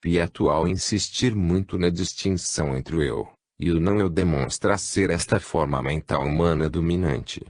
filosofia atual insistir muito na distinção entre o eu e o não-eu demonstra ser esta forma mental humana dominante.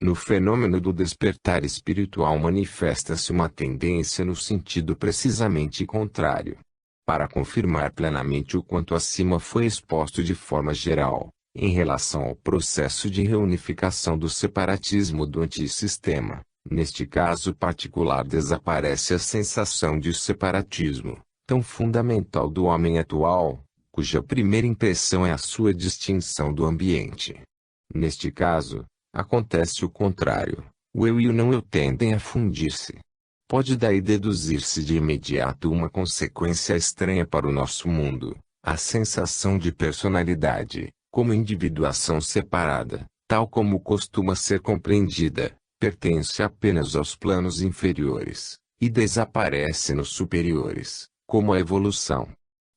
No fenômeno do despertar espiritual manifesta-se uma tendência no sentido precisamente contrário. Para confirmar plenamente o quanto acima foi exposto de forma geral, em relação ao processo de reunificação do separatismo do antissistema, neste caso particular desaparece a sensação de separatismo, tão fundamental do homem atual, cuja primeira impressão é a sua distinção do ambiente. Neste caso, acontece o contrário, o eu e o não-eu tendem a fundir-se. Pode daí deduzir-se de imediato uma consequência estranha para o nosso mundo, a sensação de personalidade, como individuação separada, tal como costuma ser compreendida, pertence apenas aos planos inferiores, e desaparece nos superiores, como a evolução.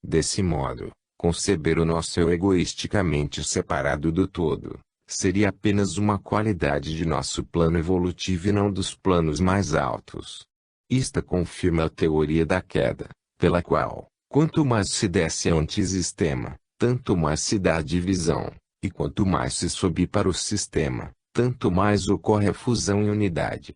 Desse modo, conceber o nosso eu egoisticamente separado do todo, seria apenas uma qualidade de nosso plano evolutivo e não dos planos mais altos. Isto confirma a teoria da queda, pela qual, quanto mais se desce ao antissistema, tanto mais se dá a divisão, e quanto mais se sobe para o sistema, tanto mais ocorre a fusão e unidade.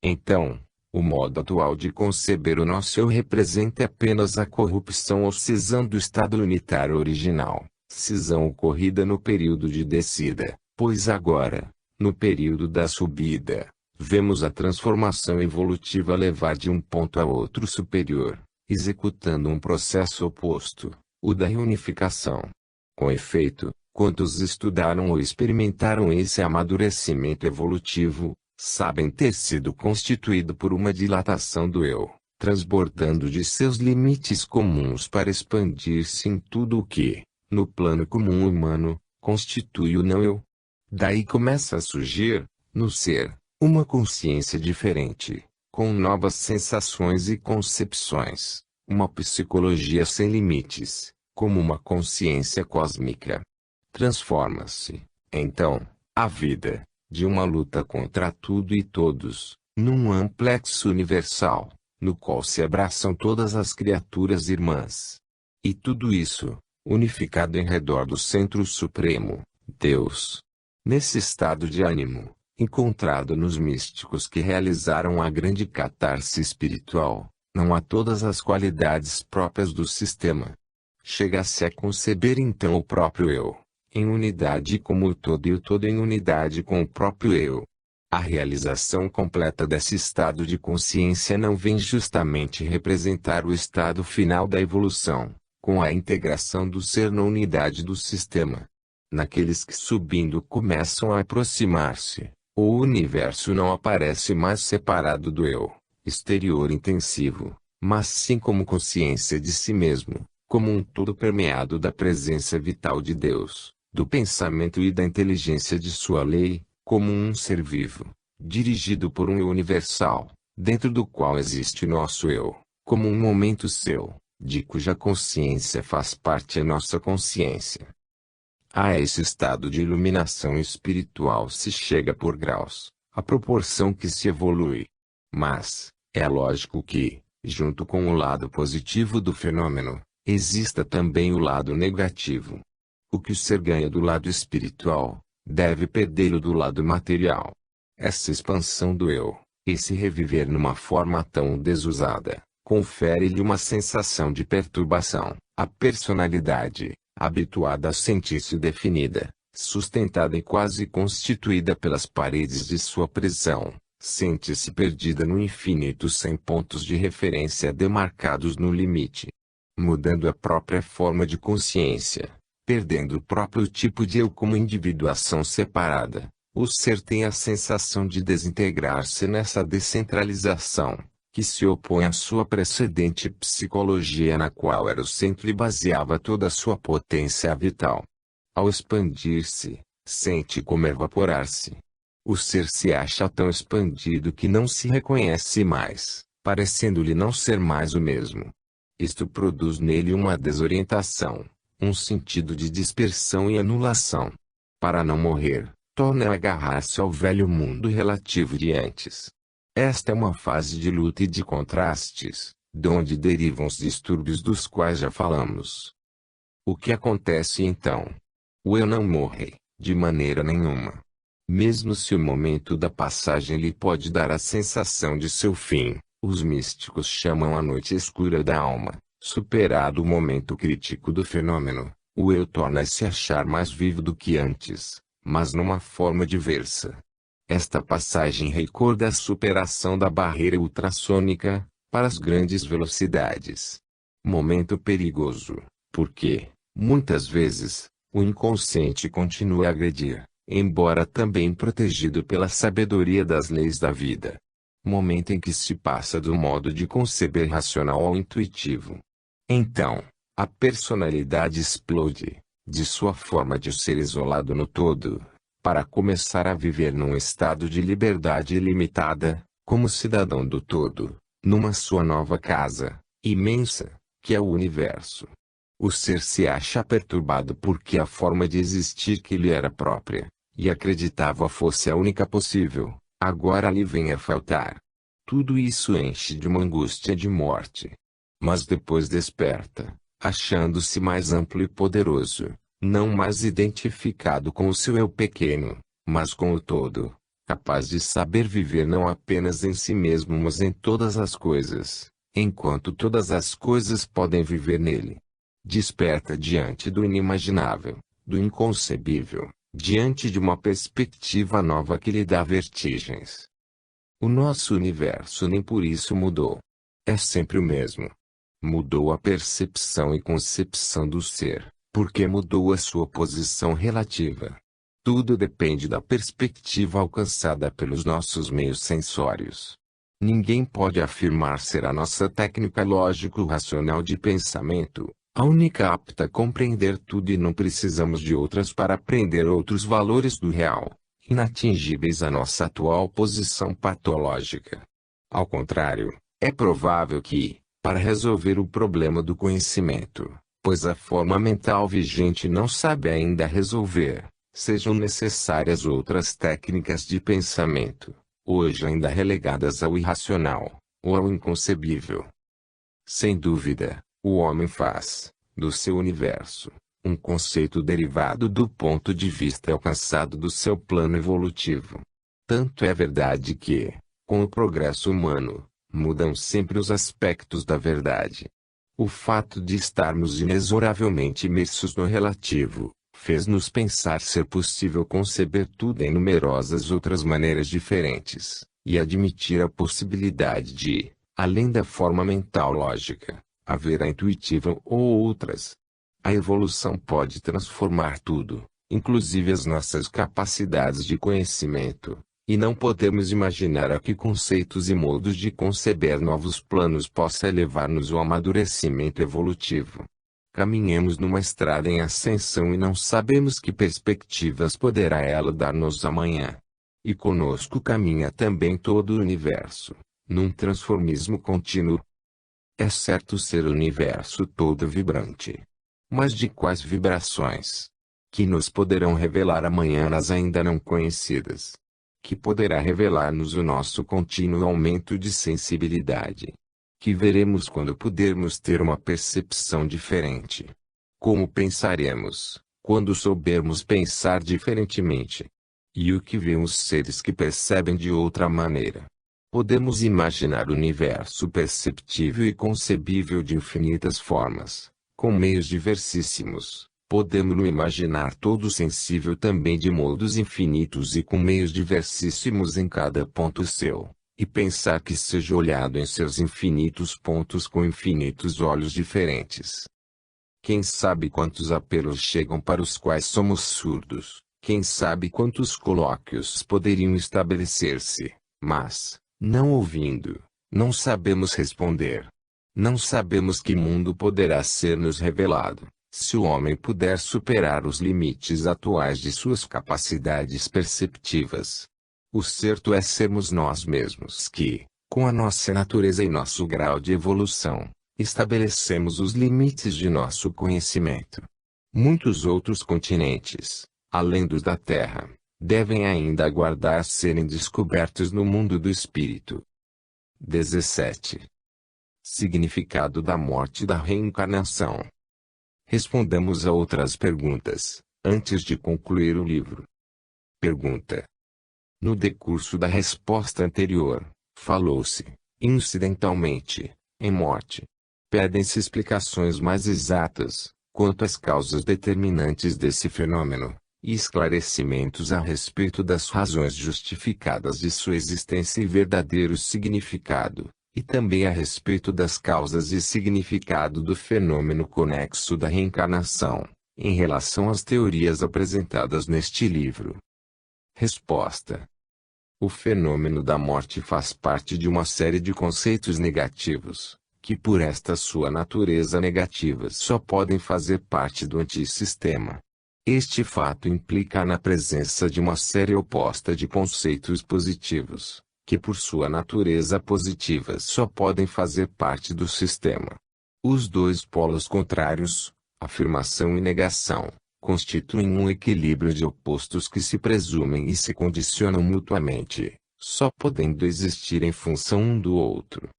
Então, o modo atual de conceber o nosso eu representa apenas a corrupção ou cisão do estado unitário original, cisão ocorrida no período de descida, pois agora, no período da subida, vemos a transformação evolutiva levar de um ponto a outro superior, executando um processo oposto, o da reunificação. Com efeito, quantos estudaram ou experimentaram esse amadurecimento evolutivo, sabem ter sido constituído por uma dilatação do eu, transbordando de seus limites comuns para expandir-se em tudo o que, no plano comum humano, constitui o não-eu. Daí começa a surgir, no ser, uma consciência diferente, com novas sensações e concepções, uma psicologia sem limites, como uma consciência cósmica. Transforma-se, então, a vida, de uma luta contra tudo e todos, num amplexo universal, no qual se abraçam todas as criaturas irmãs. E tudo isso, unificado em redor do Centro Supremo, Deus. Nesse estado de ânimo, encontrado nos místicos que realizaram a grande catarse espiritual, não há todas as qualidades próprias do sistema. Chega-se a conceber então o próprio eu, em unidade como o todo e o todo em unidade com o próprio eu. A realização completa desse estado de consciência não vem justamente representar o estado final da evolução, com a integração do ser na unidade do sistema. Naqueles que subindo começam a aproximar-se, o universo não aparece mais separado do eu, exterior intensivo, mas sim como consciência de si mesmo, como um todo permeado da presença vital de Deus, do pensamento e da inteligência de sua lei, como um ser vivo, dirigido por um eu universal, dentro do qual existe nosso eu, como um momento seu, de cuja consciência faz parte a nossa consciência. A esse estado de iluminação espiritual se chega por graus, à proporção que se evolui. Mas, é lógico que, junto com o lado positivo do fenômeno, exista também o lado negativo. O que o ser ganha do lado espiritual, deve perdê-lo do lado material. Essa expansão do eu, esse reviver numa forma tão desusada, confere-lhe uma sensação de perturbação. A personalidade, habituada a sentir-se definida, sustentada e quase constituída pelas paredes de sua prisão, sente-se perdida no infinito sem pontos de referência demarcados no limite. Mudando a própria forma de consciência, perdendo o próprio tipo de eu como individuação separada, o ser tem a sensação de desintegrar-se nessa descentralização, que se opõe à sua precedente psicologia na qual era o centro e baseava toda a sua potência vital. Ao expandir-se, sente como evaporar-se. O ser se acha tão expandido que não se reconhece mais, parecendo-lhe não ser mais o mesmo. Isto produz nele uma desorientação, um sentido de dispersão e anulação. Para não morrer, torna a agarrar-se ao velho mundo relativo de antes. Esta é uma fase de luta e de contrastes, de onde derivam os distúrbios dos quais já falamos. O que acontece então? O eu não morre, de maneira nenhuma. Mesmo se o momento da passagem lhe pode dar a sensação de seu fim, os místicos chamam a noite escura da alma. Superado o momento crítico do fenômeno, o eu torna-se achar mais vivo do que antes, mas numa forma diversa. Esta passagem recorda a superação da barreira ultrassônica, para as grandes velocidades. Momento perigoso, porque, muitas vezes, o inconsciente continua a agredir, embora também protegido pela sabedoria das leis da vida. Momento em que se passa do modo de conceber racional ao intuitivo. Então, a personalidade explode, de sua forma de ser isolado no todo, para começar a viver num estado de liberdade ilimitada, como cidadão do todo, numa sua nova casa, imensa, que é o universo. O ser se acha perturbado porque a forma de existir que lhe era própria, e acreditava fosse a única possível, agora lhe vem a faltar. Tudo isso enche de uma angústia de morte. Mas depois desperta, achando-se mais amplo e poderoso, não mais identificado com o seu eu pequeno, mas com o todo, capaz de saber viver não apenas em si mesmo mas em todas as coisas, enquanto todas as coisas podem viver nele. Desperta diante do inimaginável, do inconcebível, diante de uma perspectiva nova que lhe dá vertigens. O nosso universo nem por isso mudou. É sempre o mesmo. Mudou a percepção e concepção do ser, porque mudou a sua posição relativa. Tudo depende da perspectiva alcançada pelos nossos meios sensórios. Ninguém pode afirmar ser a nossa técnica lógico-racional de pensamento, a única apta a compreender tudo e não precisamos de outras para aprender outros valores do real, inatingíveis à nossa atual posição patológica. Ao contrário, é provável que, para resolver o problema do conhecimento, pois a forma mental vigente não sabe ainda resolver, sejam necessárias outras técnicas de pensamento, hoje ainda relegadas ao irracional, ou ao inconcebível. Sem dúvida, o homem faz, do seu universo, um conceito derivado do ponto de vista alcançado do seu plano evolutivo. Tanto é verdade que, com o progresso humano, mudam sempre os aspectos da verdade. O fato de estarmos inexoravelmente imersos no relativo, fez-nos pensar ser possível conceber tudo em numerosas outras maneiras diferentes, e admitir a possibilidade de, além da forma mental lógica, haver a intuitiva ou outras. A evolução pode transformar tudo, inclusive as nossas capacidades de conhecimento, e não podemos imaginar a que conceitos e modos de conceber novos planos possa levar-nos ao amadurecimento evolutivo. Caminhamos numa estrada em ascensão e não sabemos que perspectivas poderá ela dar-nos amanhã. E conosco caminha também todo o universo, num transformismo contínuo. É certo ser o universo todo vibrante. Mas de quais vibrações? Que nos poderão revelar amanhã as ainda não conhecidas? Que poderá revelar-nos o nosso contínuo aumento de sensibilidade? Que veremos quando pudermos ter uma percepção diferente? Como pensaremos, quando soubermos pensar diferentemente? E o que veem os seres que percebem de outra maneira? Podemos imaginar o universo perceptível e concebível de infinitas formas, com meios diversíssimos. Podemos-lo imaginar todo sensível também de modos infinitos e com meios diversíssimos em cada ponto seu, e pensar que seja olhado em seus infinitos pontos com infinitos olhos diferentes. Quem sabe quantos apelos chegam para os quais somos surdos, quem sabe quantos colóquios poderiam estabelecer-se, mas, não ouvindo, não sabemos responder. Não sabemos que mundo poderá ser-nos revelado, se o homem puder superar os limites atuais de suas capacidades perceptivas. O certo é sermos nós mesmos que, com a nossa natureza e nosso grau de evolução, estabelecemos os limites de nosso conhecimento. Muitos outros continentes, além dos da Terra, devem ainda aguardar serem descobertos no mundo do espírito. 17. Significado da morte e da reencarnação. Respondamos a outras perguntas, antes de concluir o livro. Pergunta. No decurso da resposta anterior, falou-se, incidentalmente, em morte. Pedem-se explicações mais exatas, quanto às causas determinantes desse fenômeno, e esclarecimentos a respeito das razões justificadas de sua existência e verdadeiro significado, e também a respeito das causas e significado do fenômeno conexo da reencarnação, em relação às teorias apresentadas neste livro. Resposta. O fenômeno da morte faz parte de uma série de conceitos negativos, que por esta sua natureza negativa só podem fazer parte do antissistema. Este fato implica na presença de uma série oposta de conceitos positivos, que por sua natureza positiva só podem fazer parte do sistema. Os dois polos contrários, afirmação e negação, constituem um equilíbrio de opostos que se presumem e se condicionam mutuamente, só podendo existir em função um do outro.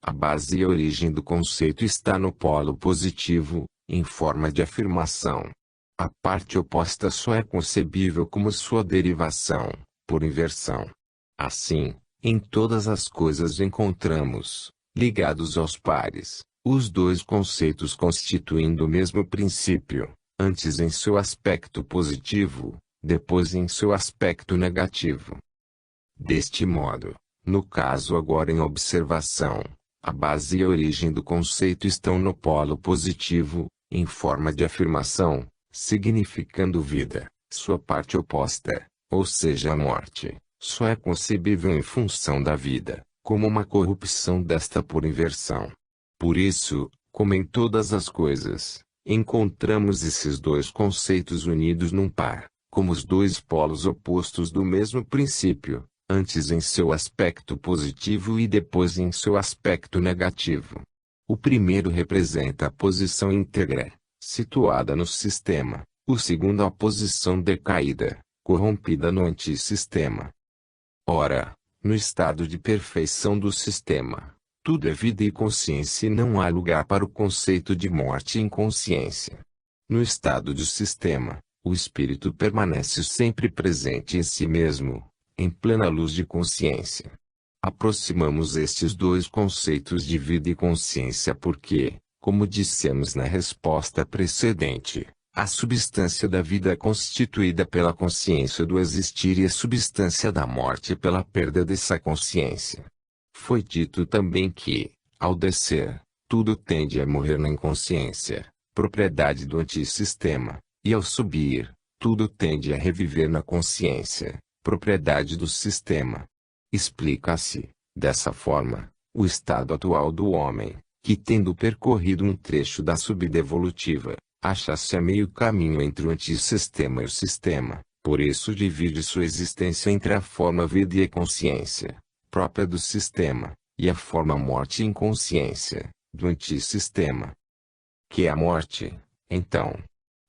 A base e a origem do conceito está no polo positivo, em forma de afirmação. A parte oposta só é concebível como sua derivação, por inversão. Assim, em todas as coisas encontramos, ligados aos pares, os dois conceitos constituindo o mesmo princípio, antes em seu aspecto positivo, depois em seu aspecto negativo. Deste modo, no caso agora em observação, a base e a origem do conceito estão no polo positivo, em forma de afirmação, significando vida, sua parte oposta, ou seja a morte, só é concebível em função da vida, como uma corrupção desta por inversão. Por isso, como em todas as coisas, encontramos esses dois conceitos unidos num par, como os dois polos opostos do mesmo princípio, antes em seu aspecto positivo e depois em seu aspecto negativo. O primeiro representa a posição íntegra, situada no sistema, o segundo a posição decaída, corrompida no antissistema. Ora, no estado de perfeição do sistema, tudo é vida e consciência e não há lugar para o conceito de morte e inconsciência. No estado do sistema, o espírito permanece sempre presente em si mesmo, em plena luz de consciência. Aproximamos estes dois conceitos de vida e consciência porque, como dissemos na resposta precedente, a substância da vida é constituída pela consciência do existir e a substância da morte pela perda dessa consciência. Foi dito também que, ao descer, tudo tende a morrer na inconsciência, propriedade do antissistema, e ao subir, tudo tende a reviver na consciência, propriedade do sistema. Explica-se, dessa forma, o estado atual do homem, que tendo percorrido um trecho da subida evolutiva, acha-se a meio caminho entre o antissistema e o sistema, por isso divide sua existência entre a forma vida e consciência, própria do sistema, e a forma morte e inconsciência, do antissistema. Que é a morte, então?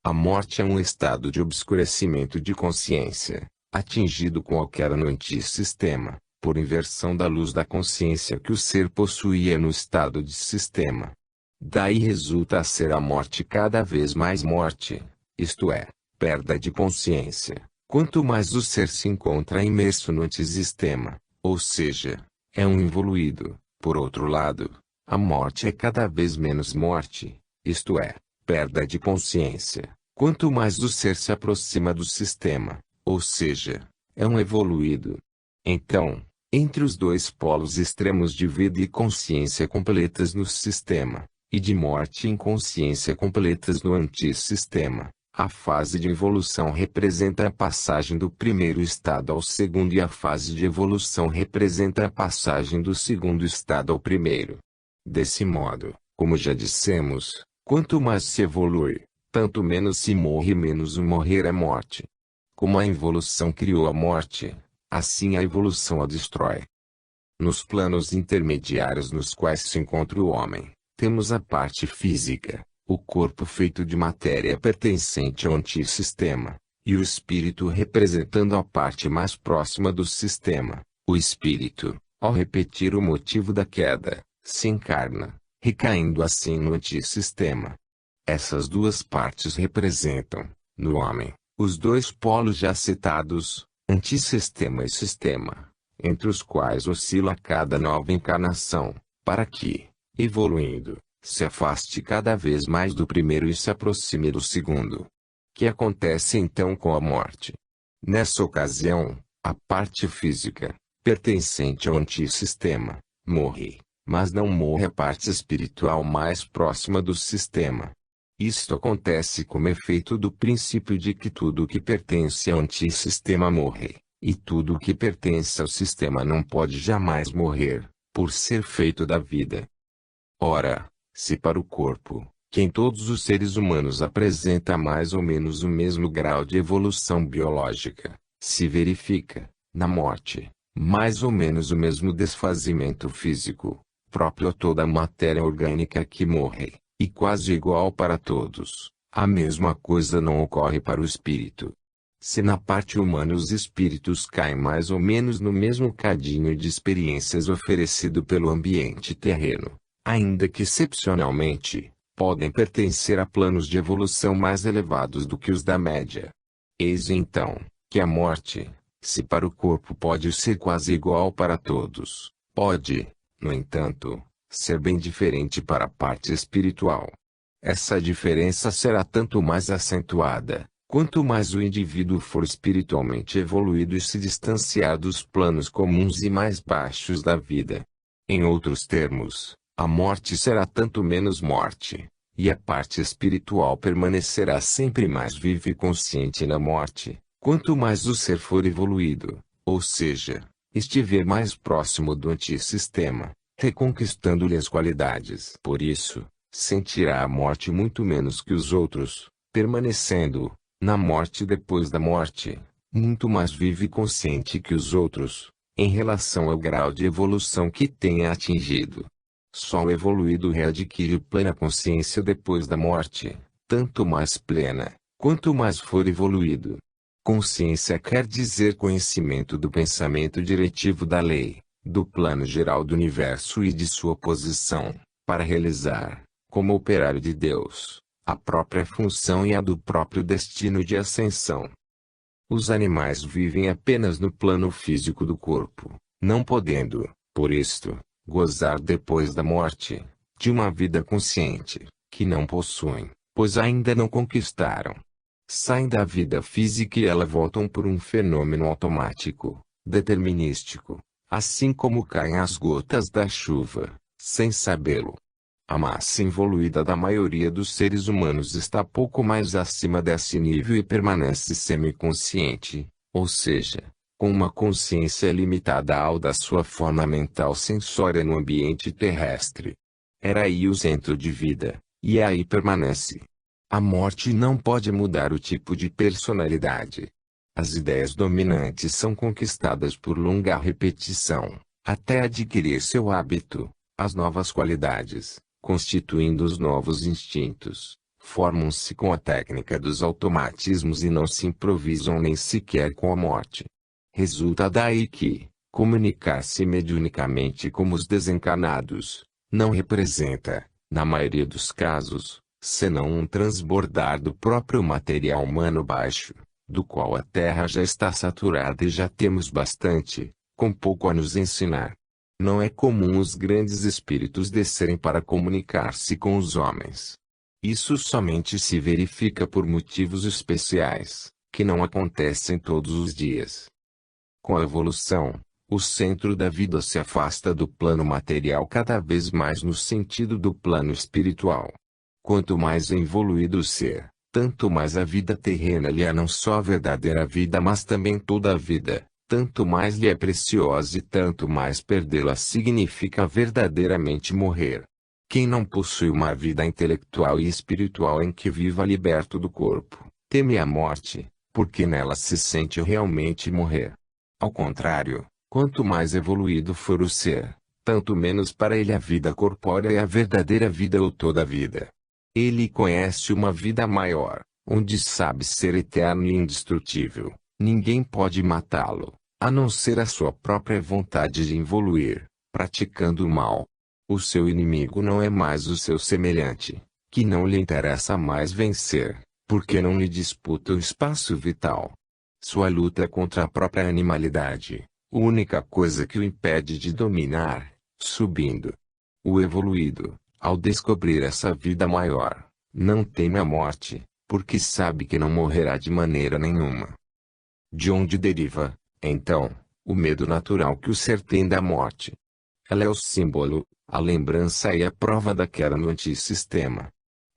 A morte é um estado de obscurecimento de consciência, atingido com a queda no antissistema, por inversão da luz da consciência que o ser possuía no estado de sistema. Daí resulta a ser a morte cada vez mais morte, isto é, perda de consciência, quanto mais o ser se encontra imerso no antissistema, ou seja, é um involuído. Por outro lado, a morte é cada vez menos morte, isto é, perda de consciência, quanto mais o ser se aproxima do sistema, ou seja, é um evoluído. Então, entre os dois polos extremos de vida e consciência completas no sistema, e de morte e inconsciência completas no antissistema, a fase de evolução representa a passagem do primeiro estado ao segundo e a fase de evolução representa a passagem do segundo estado ao primeiro. Desse modo, como já dissemos, quanto mais se evolui, tanto menos se morre e menos o morrer é morte. Como a evolução criou a morte, assim a evolução a destrói. Nos planos intermediários nos quais se encontra o homem, temos a parte física, o corpo feito de matéria pertencente ao antissistema, e o espírito representando a parte mais próxima do sistema. O espírito, ao repetir o motivo da queda, se encarna, recaindo assim no antissistema. Essas duas partes representam, no homem, os dois polos já citados, antissistema e sistema, entre os quais oscila cada nova encarnação, para que, evoluindo, se afaste cada vez mais do primeiro e se aproxime do segundo. Que acontece então com a morte? Nessa ocasião, a parte física, pertencente ao antissistema, morre, mas não morre a parte espiritual mais próxima do sistema. Isto acontece como efeito do princípio de que tudo o que pertence ao antissistema morre, e tudo o que pertence ao sistema não pode jamais morrer, por ser feito da vida. Ora, se para o corpo, que em todos os seres humanos apresenta mais ou menos o mesmo grau de evolução biológica, se verifica, na morte, mais ou menos o mesmo desfazimento físico, próprio a toda a matéria orgânica que morre, e quase igual para todos, a mesma coisa não ocorre para o espírito. Se na parte humana os espíritos caem mais ou menos no mesmo cadinho de experiências oferecido pelo ambiente terreno, ainda que excepcionalmente, podem pertencer a planos de evolução mais elevados do que os da média. Eis então, que a morte, se para o corpo pode ser quase igual para todos, pode, no entanto, ser bem diferente para a parte espiritual. Essa diferença será tanto mais acentuada, quanto mais o indivíduo for espiritualmente evoluído e se distanciar dos planos comuns e mais baixos da vida. Em outros termos, a morte será tanto menos morte, e a parte espiritual permanecerá sempre mais viva e consciente na morte, quanto mais o ser for evoluído, ou seja, estiver mais próximo do antissistema, reconquistando-lhe as qualidades. Por isso, sentirá a morte muito menos que os outros, permanecendo, na morte e depois da morte, muito mais vivo e consciente que os outros, em relação ao grau de evolução que tenha atingido. Só o evoluído readquire plena consciência depois da morte, tanto mais plena, quanto mais for evoluído. Consciência quer dizer conhecimento do pensamento diretivo da lei, do plano geral do universo e de sua posição, para realizar, como operário de Deus, a própria função e a do próprio destino de ascensão. Os animais vivem apenas no plano físico do corpo, não podendo, por isto, gozar depois da morte, de uma vida consciente, que não possuem, pois ainda não conquistaram. Saem da vida física e ela voltam por um fenômeno automático, determinístico, assim como caem as gotas da chuva, sem sabê-lo. A massa evoluída da maioria dos seres humanos está pouco mais acima desse nível e permanece semiconsciente, ou seja, com uma consciência limitada ao da sua forma mental sensória no ambiente terrestre. Era aí o centro de vida, e aí permanece. A morte não pode mudar o tipo de personalidade. As ideias dominantes são conquistadas por longa repetição, até adquirir seu hábito. As novas qualidades, constituindo os novos instintos, formam-se com a técnica dos automatismos e não se improvisam nem sequer com a morte. Resulta daí que, comunicar-se mediunicamente como os desencarnados, não representa, na maioria dos casos, senão um transbordar do próprio material humano baixo, do qual a Terra já está saturada e já temos bastante, com pouco a nos ensinar. Não é comum os grandes espíritos descerem para comunicar-se com os homens. Isso somente se verifica por motivos especiais, que não acontecem todos os dias. Com a evolução, o centro da vida se afasta do plano material cada vez mais no sentido do plano espiritual. Quanto mais evoluído o ser, tanto mais a vida terrena lhe é não só a verdadeira vida mas também toda a vida. Tanto mais lhe é preciosa e tanto mais perdê-la significa verdadeiramente morrer. Quem não possui uma vida intelectual e espiritual em que viva liberto do corpo, teme a morte, porque nela se sente realmente morrer. Ao contrário, quanto mais evoluído for o ser, tanto menos para ele a vida corpórea é a verdadeira vida ou toda a vida. Ele conhece uma vida maior, onde sabe ser eterno e indestrutível. Ninguém pode matá-lo, a não ser a sua própria vontade de evoluir, praticando o mal. O seu inimigo não é mais o seu semelhante, que não lhe interessa mais vencer, porque não lhe disputa o espaço vital. Sua luta é contra a própria animalidade, única coisa que o impede de dominar, subindo. O evoluído, ao descobrir essa vida maior, não teme a morte, porque sabe que não morrerá de maneira nenhuma. De onde deriva, então, o medo natural que o ser tem da morte? Ela é o símbolo, a lembrança e a prova da queda no antissistema.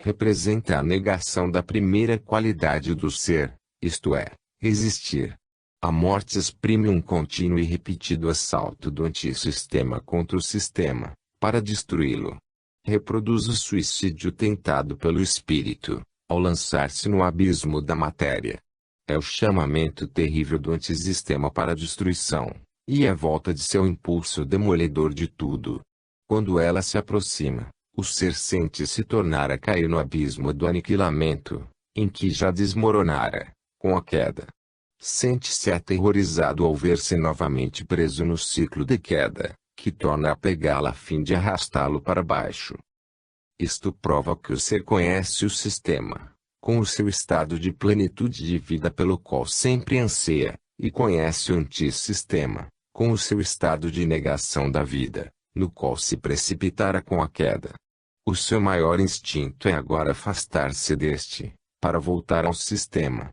Representa a negação da primeira qualidade do ser, isto é, existir. A morte exprime um contínuo e repetido assalto do antissistema contra o sistema, para destruí-lo. Reproduz o suicídio tentado pelo espírito, ao lançar-se no abismo da matéria. É o chamamento terrível do antissistema para a destruição, e a volta de seu impulso demolidor de tudo. Quando ela se aproxima, o ser sente-se tornar a cair no abismo do aniquilamento, em que já desmoronara, com a queda. Sente-se aterrorizado ao ver-se novamente preso no ciclo de queda, que torna a pegá-lo a fim de arrastá-lo para baixo. Isto prova que o ser conhece o sistema, com o seu estado de plenitude de vida pelo qual sempre anseia, e conhece o antissistema, com o seu estado de negação da vida, no qual se precipitara com a queda. O seu maior instinto é agora afastar-se deste, para voltar ao sistema.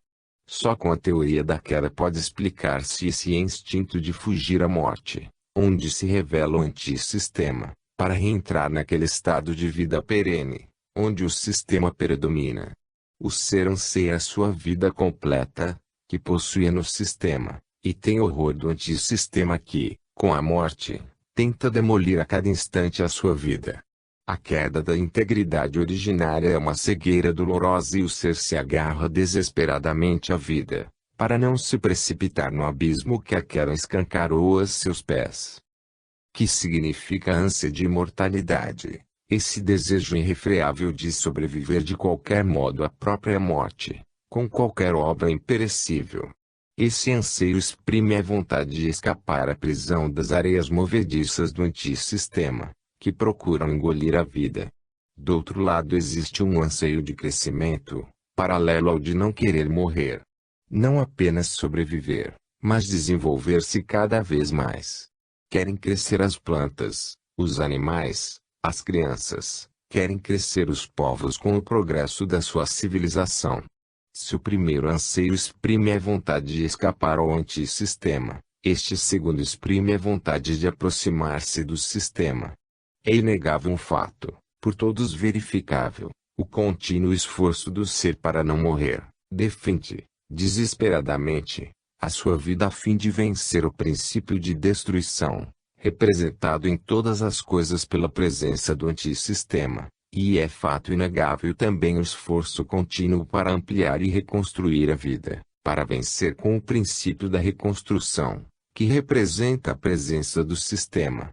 Só com a teoria da queda pode explicar-se esse instinto de fugir à morte, onde se revela o antissistema, para reentrar naquele estado de vida perene, onde o sistema predomina. O ser anseia a sua vida completa, que possuía no sistema, e tem horror do antissistema que, com a morte, tenta demolir a cada instante a sua vida. A queda da integridade originária é uma cegueira dolorosa e o ser se agarra desesperadamente à vida, para não se precipitar no abismo que a queda escancarou a seus pés. Que significa a ânsia de imortalidade, esse desejo irrefreável de sobreviver de qualquer modo à própria morte, com qualquer obra imperecível. Esse anseio exprime a vontade de escapar à prisão das areias movediças do antissistema, que procuram engolir a vida. Do outro lado existe um anseio de crescimento, paralelo ao de não querer morrer. Não apenas sobreviver, mas desenvolver-se cada vez mais. Querem crescer as plantas, os animais, as crianças, querem crescer os povos com o progresso da sua civilização. Se o primeiro anseio exprime a vontade de escapar ao antissistema, este segundo exprime a vontade de aproximar-se do sistema. É inegável um fato, por todos verificável, o contínuo esforço do ser para não morrer, defende, desesperadamente, a sua vida a fim de vencer o princípio de destruição, representado em todas as coisas pela presença do antissistema, e é fato inegável também o esforço contínuo para ampliar e reconstruir a vida, para vencer com o princípio da reconstrução, que representa a presença do sistema.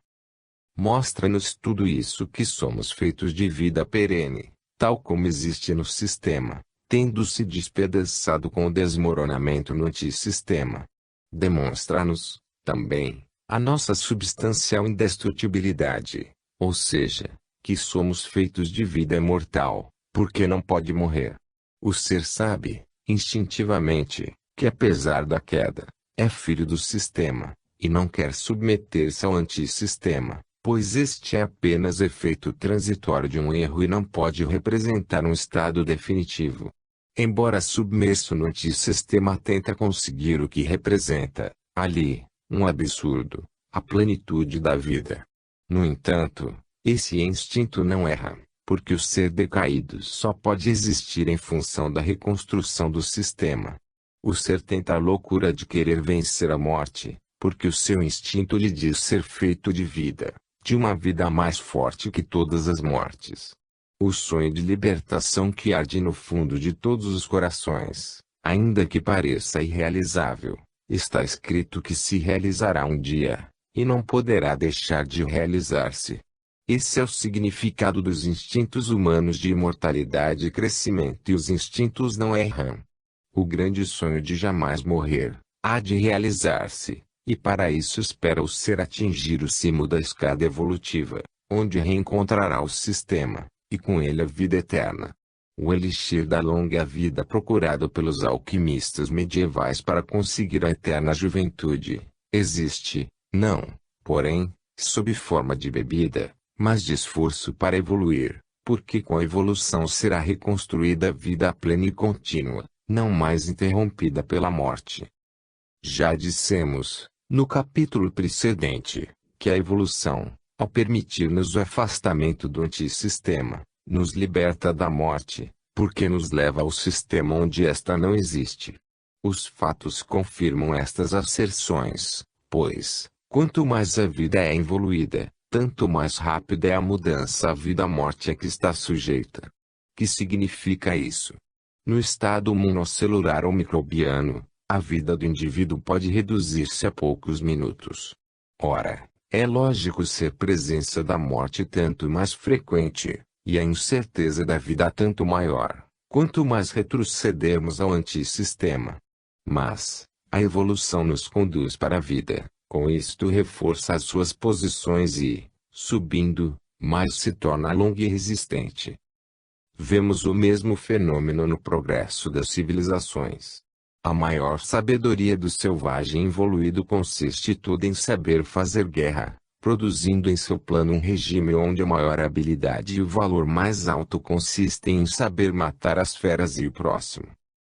Mostra-nos tudo isso que somos feitos de vida perene, tal como existe no sistema, tendo-se despedaçado com o desmoronamento no antissistema. Demonstra-nos, também, a nossa substancial indestrutibilidade, ou seja, que somos feitos de vida imortal, porque não pode morrer. O ser sabe, instintivamente, que apesar da queda, é filho do sistema, e não quer submeter-se ao antissistema, pois este é apenas efeito transitório de um erro e não pode representar um estado definitivo. Embora submerso no antissistema tenta conseguir o que representa, ali, um absurdo, a plenitude da vida. No entanto, esse instinto não erra, porque o ser decaído só pode existir em função da reconstrução do sistema. O ser tenta a loucura de querer vencer a morte, porque o seu instinto lhe diz ser feito de vida, de uma vida mais forte que todas as mortes. O sonho de libertação que arde no fundo de todos os corações, ainda que pareça irrealizável, está escrito que se realizará um dia, e não poderá deixar de realizar-se. Esse é o significado dos instintos humanos de imortalidade e crescimento, e os instintos não erram. O grande sonho de jamais morrer, há de realizar-se, e para isso espera o ser atingir o cimo da escada evolutiva, onde reencontrará o sistema, e com ele a vida eterna. O elixir da longa vida procurado pelos alquimistas medievais para conseguir a eterna juventude, existe, não, porém, sob forma de bebida, mas de esforço para evoluir, porque com a evolução será reconstruída a vida plena e contínua, não mais interrompida pela morte. Já dissemos, no capítulo precedente, que a evolução, ao permitir-nos o afastamento do antissistema, nos liberta da morte, porque nos leva ao sistema onde esta não existe. Os fatos confirmam estas asserções, pois, quanto mais a vida é evoluída, tanto mais rápida é a mudança à vida-morte a que está sujeita. Que significa isso? No estado monocelular ou microbiano, a vida do indivíduo pode reduzir-se a poucos minutos. Ora, é lógico ser presença da morte tanto mais frequente, e a incerteza da vida tanto maior, quanto mais retrocedermos ao antissistema. Mas, a evolução nos conduz para a vida, com isto reforça as suas posições e, subindo, mais se torna longa e resistente. Vemos o mesmo fenômeno no progresso das civilizações. A maior sabedoria do selvagem evoluído consiste toda em saber fazer guerra, produzindo em seu plano um regime onde a maior habilidade e o valor mais alto consistem em saber matar as feras e o próximo.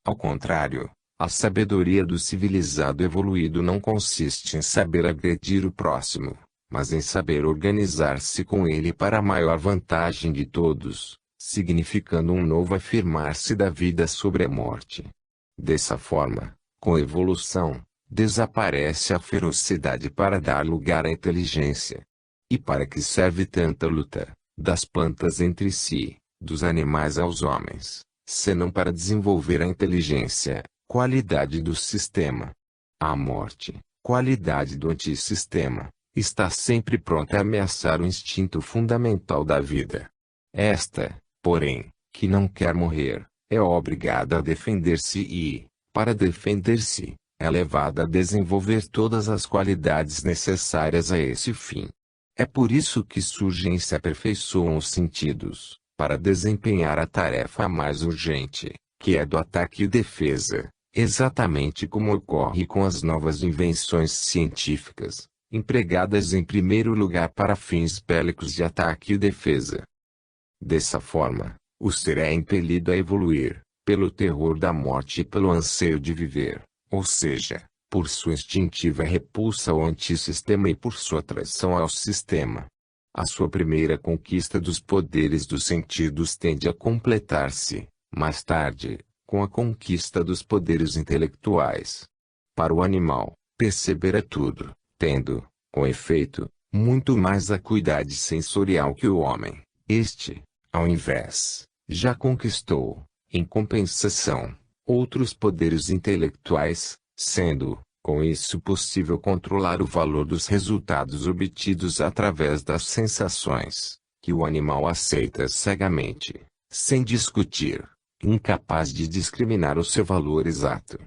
Ao contrário, a sabedoria do civilizado evoluído não consiste em saber agredir o próximo, mas em saber organizar-se com ele para a maior vantagem de todos, significando um novo afirmar-se da vida sobre a morte. Dessa forma, com a evolução, desaparece a ferocidade para dar lugar à inteligência. E para que serve tanta luta, das plantas entre si, dos animais aos homens, senão para desenvolver a inteligência, qualidade do sistema? A morte, qualidade do antissistema, está sempre pronta a ameaçar o instinto fundamental da vida. Esta, porém, que não quer morrer, é obrigada a defender-se e, para defender-se, é levada a desenvolver todas as qualidades necessárias a esse fim. É por isso que surgem e se aperfeiçoam os sentidos, para desempenhar a tarefa mais urgente, que é do ataque e defesa, exatamente como ocorre com as novas invenções científicas, empregadas em primeiro lugar para fins bélicos de ataque e defesa. Dessa forma, o ser é impelido a evoluir, pelo terror da morte e pelo anseio de viver. Ou seja, por sua instintiva repulsa ao antissistema e por sua atração ao sistema. A sua primeira conquista dos poderes dos sentidos tende a completar-se, mais tarde, com a conquista dos poderes intelectuais. Para o animal, perceber é tudo, tendo, com efeito, muito mais acuidade sensorial que o homem. Este, ao invés, já conquistou, em compensação, outros poderes intelectuais, sendo, com isso possível controlar o valor dos resultados obtidos através das sensações, que o animal aceita cegamente, sem discutir, incapaz de discriminar o seu valor exato.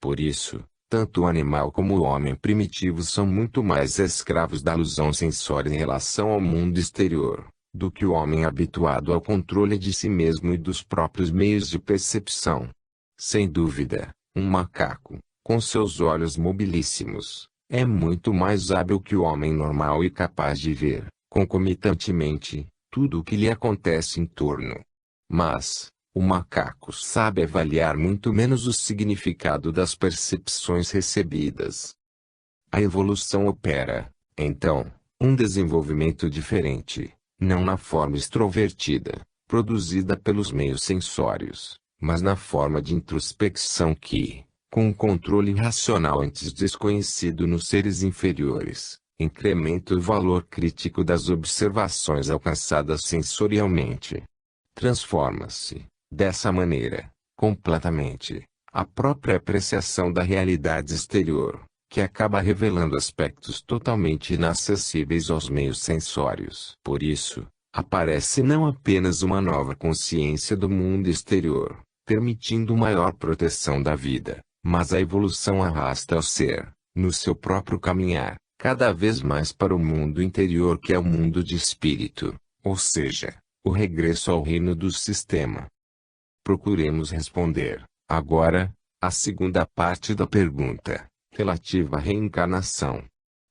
Por isso, tanto o animal como o homem primitivo são muito mais escravos da ilusão sensória em relação ao mundo exterior, do que o homem habituado ao controle de si mesmo e dos próprios meios de percepção. Sem dúvida, um macaco, com seus olhos mobilíssimos, é muito mais hábil que o homem normal e capaz de ver, concomitantemente, tudo o que lhe acontece em torno. Mas, o macaco sabe avaliar muito menos o significado das percepções recebidas. A evolução opera, então, um desenvolvimento diferente, não na forma extrovertida, produzida pelos meios sensórios, mas na forma de introspecção que, com um controle racional antes desconhecido nos seres inferiores, incrementa o valor crítico das observações alcançadas sensorialmente. Transforma-se, dessa maneira, completamente, a própria apreciação da realidade exterior, que acaba revelando aspectos totalmente inacessíveis aos meios sensórios. Por isso, aparece não apenas uma nova consciência do mundo exterior, permitindo maior proteção da vida, mas a evolução arrasta ao ser, no seu próprio caminhar, cada vez mais para o mundo interior, que é o mundo de espírito, ou seja, o regresso ao reino do sistema. Procuremos responder, agora, a segunda parte da pergunta, relativa à reencarnação.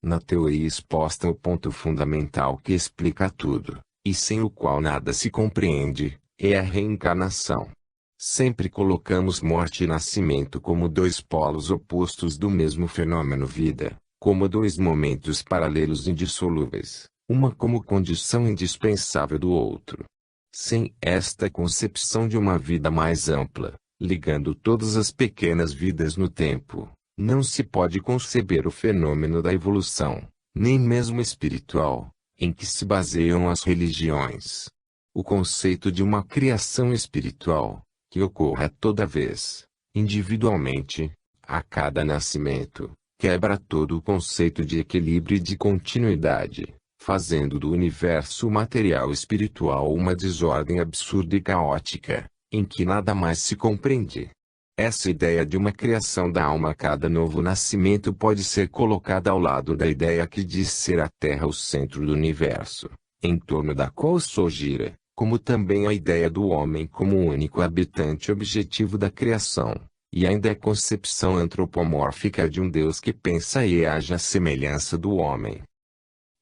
Na teoria exposta o ponto fundamental que explica tudo, e sem o qual nada se compreende, é a reencarnação. Sempre colocamos morte e nascimento como dois polos opostos do mesmo fenômeno vida, como dois momentos paralelos indissolúveis, uma como condição indispensável do outro. Sem esta concepção de uma vida mais ampla, ligando todas as pequenas vidas no tempo, não se pode conceber o fenômeno da evolução, nem mesmo espiritual, em que se baseiam as religiões. O conceito de uma criação espiritual, que ocorra toda vez, individualmente, a cada nascimento, quebra todo o conceito de equilíbrio e de continuidade, fazendo do universo material espiritual uma desordem absurda e caótica, em que nada mais se compreende. Essa ideia de uma criação da alma a cada novo nascimento pode ser colocada ao lado da ideia que diz ser a Terra o centro do universo, em torno da qual o Sol gira, como também a ideia do homem como o único habitante objetivo da criação, e ainda a concepção antropomórfica de um Deus que pensa e age à semelhança do homem.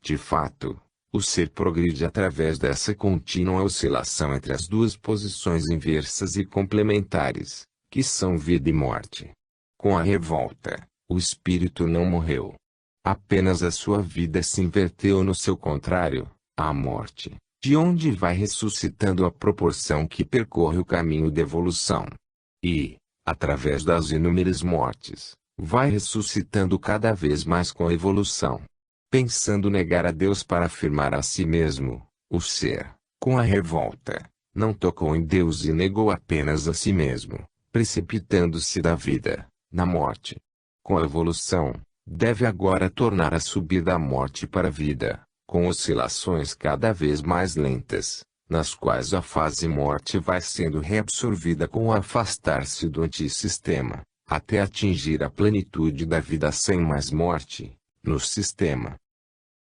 De fato, o ser progride através dessa contínua oscilação entre as duas posições inversas e complementares, que são vida e morte. Com a revolta, o espírito não morreu. Apenas a sua vida se inverteu no seu contrário, a morte, de onde vai ressuscitando à proporção que percorre o caminho de evolução. E, através das inúmeras mortes, vai ressuscitando cada vez mais com a evolução. Pensando negar a Deus para afirmar a si mesmo, o ser, com a revolta, não tocou em Deus e negou apenas a si mesmo, precipitando-se da vida, na morte. Com a evolução, deve agora tornar a subir da morte para a vida, com oscilações cada vez mais lentas, nas quais a fase morte vai sendo reabsorvida com o afastar-se do antissistema, até atingir a plenitude da vida sem mais morte, no sistema.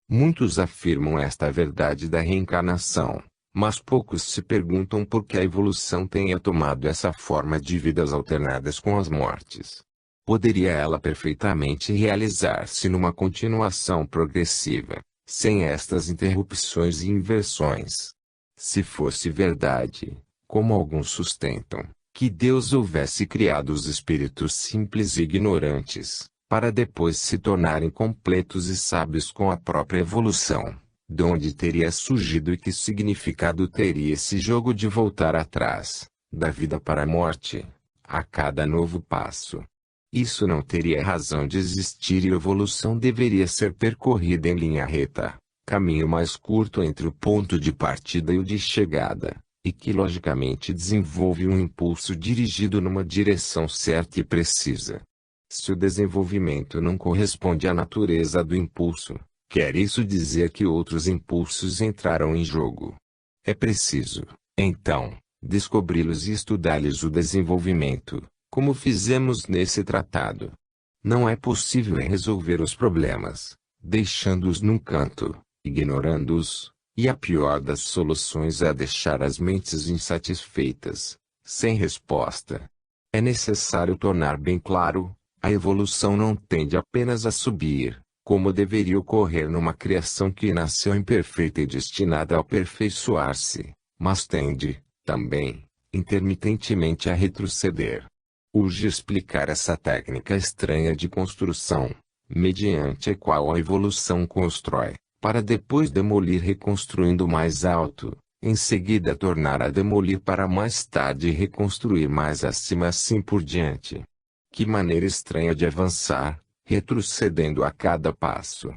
Muitos afirmam esta verdade da reencarnação, mas poucos se perguntam por que a evolução tenha tomado essa forma de vidas alternadas com as mortes. Poderia ela perfeitamente realizar-se numa continuação progressiva, sem estas interrupções e inversões. Se fosse verdade, como alguns sustentam, que Deus houvesse criado os espíritos simples e ignorantes, para depois se tornarem completos e sábios com a própria evolução, de onde teria surgido e que significado teria esse jogo de voltar atrás, da vida para a morte, a cada novo passo? Isso não teria razão de existir e a evolução deveria ser percorrida em linha reta, caminho mais curto entre o ponto de partida e o de chegada, e que logicamente desenvolve um impulso dirigido numa direção certa e precisa. Se o desenvolvimento não corresponde à natureza do impulso, quer isso dizer que outros impulsos entraram em jogo. É preciso, então, descobri-los e estudar-lhes o desenvolvimento, como fizemos nesse tratado. Não é possível resolver os problemas, deixando-os num canto, ignorando-os, e a pior das soluções é deixar as mentes insatisfeitas, sem resposta. É necessário tornar bem claro, a evolução não tende apenas a subir, como deveria ocorrer numa criação que nasceu imperfeita e destinada a aperfeiçoar-se, mas tende, também, intermitentemente a retroceder. Urge explicar essa técnica estranha de construção, mediante a qual a evolução constrói, para depois demolir reconstruindo mais alto, em seguida tornar a demolir para mais tarde reconstruir mais acima, assim por diante. Que maneira estranha de avançar, retrocedendo a cada passo.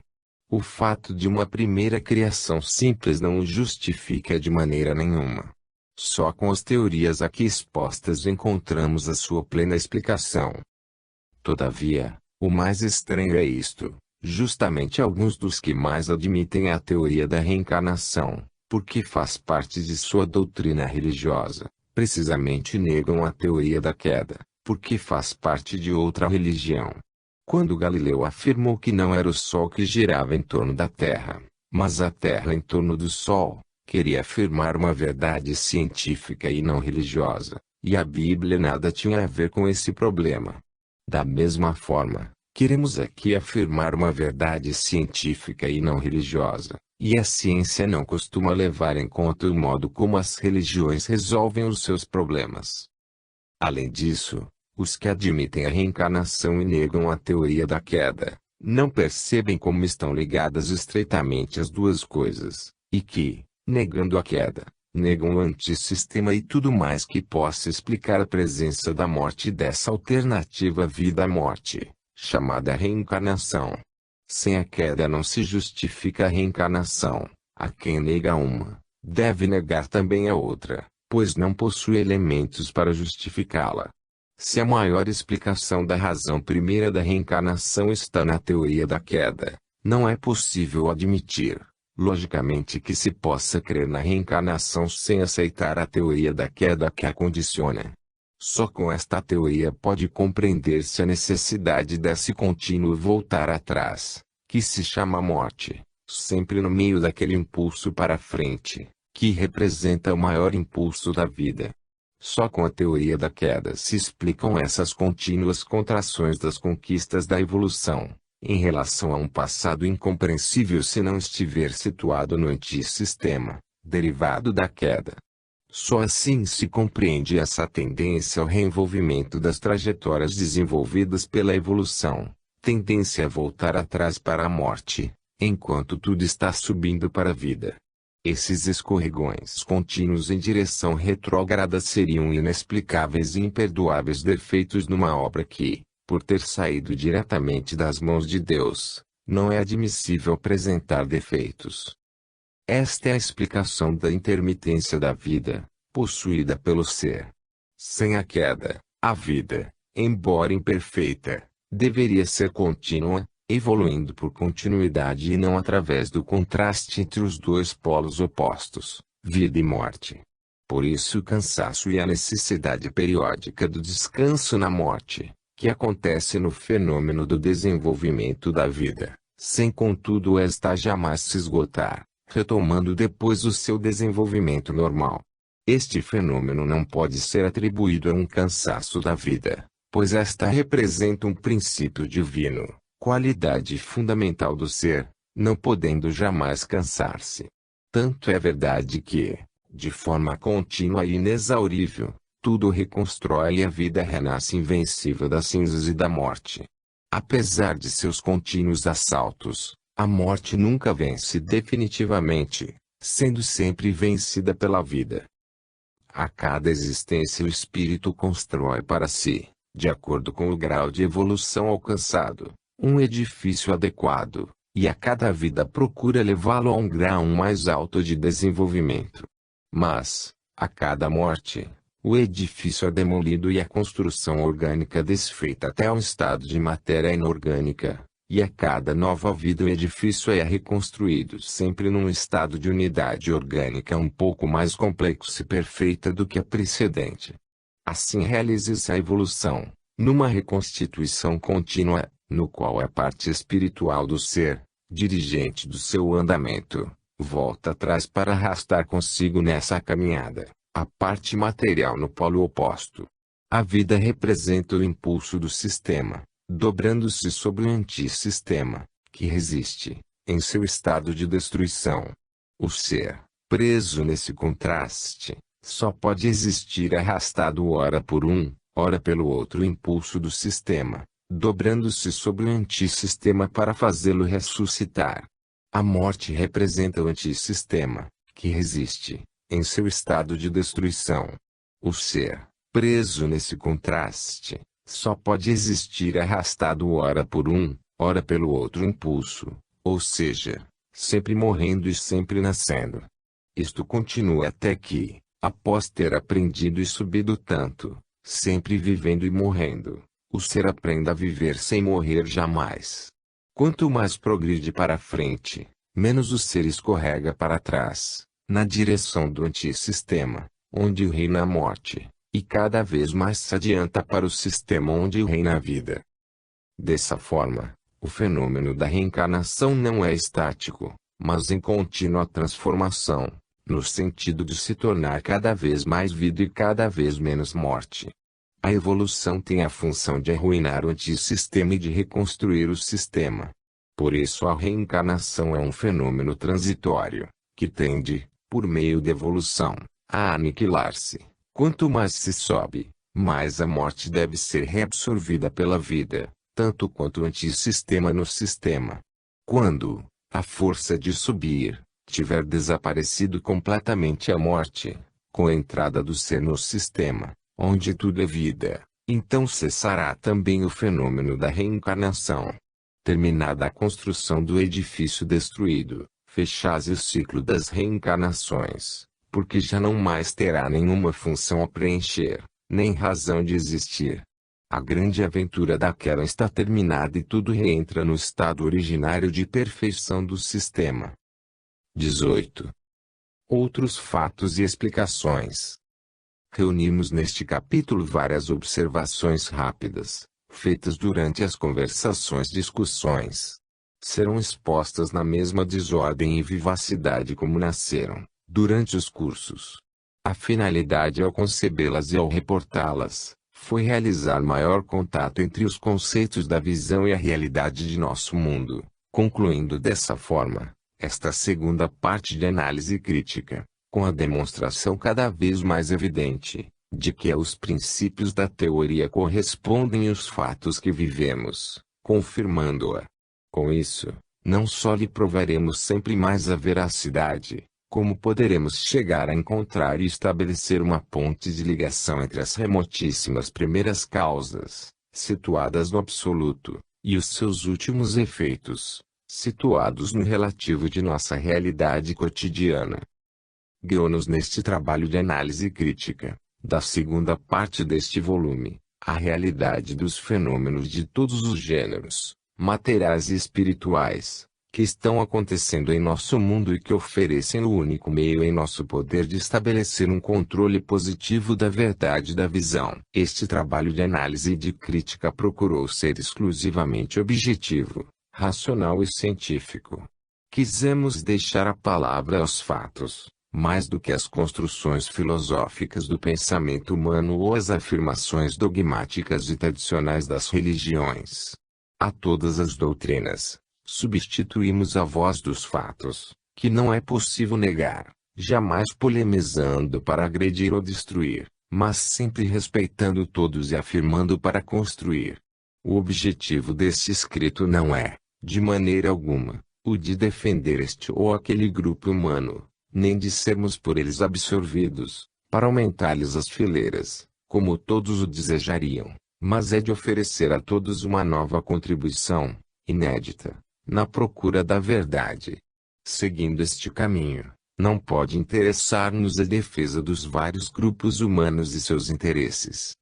O fato de uma primeira criação simples não o justifica de maneira nenhuma. Só com as teorias aqui expostas encontramos a sua plena explicação. Todavia, o mais estranho é isto: justamente alguns dos que mais admitem a teoria da reencarnação, porque faz parte de sua doutrina religiosa, precisamente negam a teoria da queda, porque faz parte de outra religião. Quando Galileu afirmou que não era o Sol que girava em torno da Terra, mas a Terra em torno do Sol, queria afirmar uma verdade científica e não religiosa, e a Bíblia nada tinha a ver com esse problema. Da mesma forma, queremos aqui afirmar uma verdade científica e não religiosa, e a ciência não costuma levar em conta o modo como as religiões resolvem os seus problemas. Além disso, os que admitem a reencarnação e negam a teoria da queda, não percebem como estão ligadas estreitamente as duas coisas, e que, negando a queda, negam o antissistema e tudo mais que possa explicar a presença da morte dessa alternativa vida-morte, chamada reencarnação. Sem a queda não se justifica a reencarnação. A quem nega uma, deve negar também a outra, pois não possui elementos para justificá-la. Se a maior explicação da razão primeira da reencarnação está na teoria da queda, não é possível admitir, logicamente, que se possa crer na reencarnação sem aceitar a teoria da queda que a condiciona. Só com esta teoria pode compreender-se a necessidade desse contínuo voltar atrás, que se chama morte, sempre no meio daquele impulso para frente, que representa o maior impulso da vida. Só com a teoria da queda se explicam essas contínuas contrações das conquistas da evolução, em relação a um passado incompreensível se não estiver situado no antissistema, derivado da queda. Só assim se compreende essa tendência ao reenvolvimento das trajetórias desenvolvidas pela evolução, tendência a voltar atrás para a morte, enquanto tudo está subindo para a vida. Esses escorregões contínuos em direção retrógrada seriam inexplicáveis e imperdoáveis defeitos numa obra que, por ter saído diretamente das mãos de Deus, não é admissível apresentar defeitos. Esta é a explicação da intermitência da vida, possuída pelo ser. Sem a queda, a vida, embora imperfeita, deveria ser contínua, evoluindo por continuidade e não através do contraste entre os dois polos opostos, vida e morte. Por isso o cansaço e a necessidade periódica do descanso na morte, que acontece no fenômeno do desenvolvimento da vida, sem contudo esta jamais se esgotar, retomando depois o seu desenvolvimento normal. Este fenômeno não pode ser atribuído a um cansaço da vida, pois esta representa um princípio divino, qualidade fundamental do ser, não podendo jamais cansar-se. Tanto é verdade que, de forma contínua e inexaurível, tudo reconstrói e a vida renasce invencível das cinzas e da morte. Apesar de seus contínuos assaltos, a morte nunca vence definitivamente, sendo sempre vencida pela vida. A cada existência o espírito constrói para si, de acordo com o grau de evolução alcançado, um edifício adequado, e a cada vida procura levá-lo a um grau mais alto de desenvolvimento. Mas, a cada morte, o edifício é demolido e a construção orgânica desfeita até um estado de matéria inorgânica, e a cada nova vida o edifício é reconstruído sempre num estado de unidade orgânica um pouco mais complexo e perfeita do que a precedente. Assim realiza-se a evolução, numa reconstituição contínua, no qual a parte espiritual do ser, dirigente do seu andamento, volta atrás para arrastar consigo nessa caminhada a parte material no polo oposto. A vida representa o impulso do sistema, dobrando-se sobre o antissistema, que resiste, em seu estado de destruição. O ser, preso nesse contraste, só pode existir arrastado ora por um, ora pelo outro impulso do sistema, dobrando-se sobre o antissistema para fazê-lo ressuscitar. A morte representa o antissistema, que resiste, em seu estado de destruição. O ser, preso nesse contraste, só pode existir arrastado ora por um, ora pelo outro impulso, ou seja, sempre morrendo e sempre nascendo. Isto continua até que, após ter aprendido e subido tanto, sempre vivendo e morrendo, o ser aprenda a viver sem morrer jamais. Quanto mais progride para frente, menos o ser escorrega para trás, na direção do antissistema, onde reina a morte, e cada vez mais se adianta para o sistema onde reina a vida. Dessa forma, o fenômeno da reencarnação não é estático, mas em contínua transformação, no sentido de se tornar cada vez mais vida e cada vez menos morte. A evolução tem a função de arruinar o antissistema e de reconstruir o sistema. Por isso a reencarnação é um fenômeno transitório, que tende, por meio da evolução, a aniquilar-se. Quanto mais se sobe, mais a morte deve ser reabsorvida pela vida, tanto quanto o antissistema no sistema. Quando a força de subir tiver desaparecido completamente a morte, com a entrada do ser no sistema, onde tudo é vida, então cessará também o fenômeno da reencarnação. Terminada a construção do edifício destruído, fechase o ciclo das reencarnações, porque já não mais terá nenhuma função a preencher, nem razão de existir. A grande aventura daquela está terminada e tudo reentra no estado originário de perfeição do sistema. 18. Outros fatos e explicações. Reunimos neste capítulo várias observações rápidas, feitas durante as conversações-discussões. Serão expostas na mesma desordem e vivacidade como nasceram, durante os cursos. A finalidade ao concebê-las e ao reportá-las, foi realizar maior contato entre os conceitos da visão e a realidade de nosso mundo, concluindo dessa forma, esta segunda parte de análise crítica, com a demonstração cada vez mais evidente, de que aos princípios da teoria correspondem os fatos que vivemos, confirmando-a. Com isso, não só lhe provaremos sempre mais a veracidade, como poderemos chegar a encontrar e estabelecer uma ponte de ligação entre as remotíssimas primeiras causas, situadas no absoluto, e os seus últimos efeitos, situados no relativo de nossa realidade cotidiana. Guiou-nos neste trabalho de análise crítica, da segunda parte deste volume, a realidade dos fenômenos de todos os gêneros, materiais e espirituais, que estão acontecendo em nosso mundo e que oferecem o único meio em nosso poder de estabelecer um controle positivo da verdade da visão. Este trabalho de análise e de crítica procurou ser exclusivamente objetivo, racional e científico. Quisemos deixar a palavra aos fatos, mais do que às construções filosóficas do pensamento humano ou às afirmações dogmáticas e tradicionais das religiões. A todas as doutrinas, substituímos a voz dos fatos, que não é possível negar, jamais polemizando para agredir ou destruir, mas sempre respeitando todos e afirmando para construir. O objetivo deste escrito não é, de maneira alguma, o de defender este ou aquele grupo humano, nem de sermos por eles absorvidos, para aumentar-lhes as fileiras, como todos o desejariam, mas é de oferecer a todos uma nova contribuição, inédita, na procura da verdade. Seguindo este caminho, não pode interessar-nos a defesa dos vários grupos humanos e seus interesses.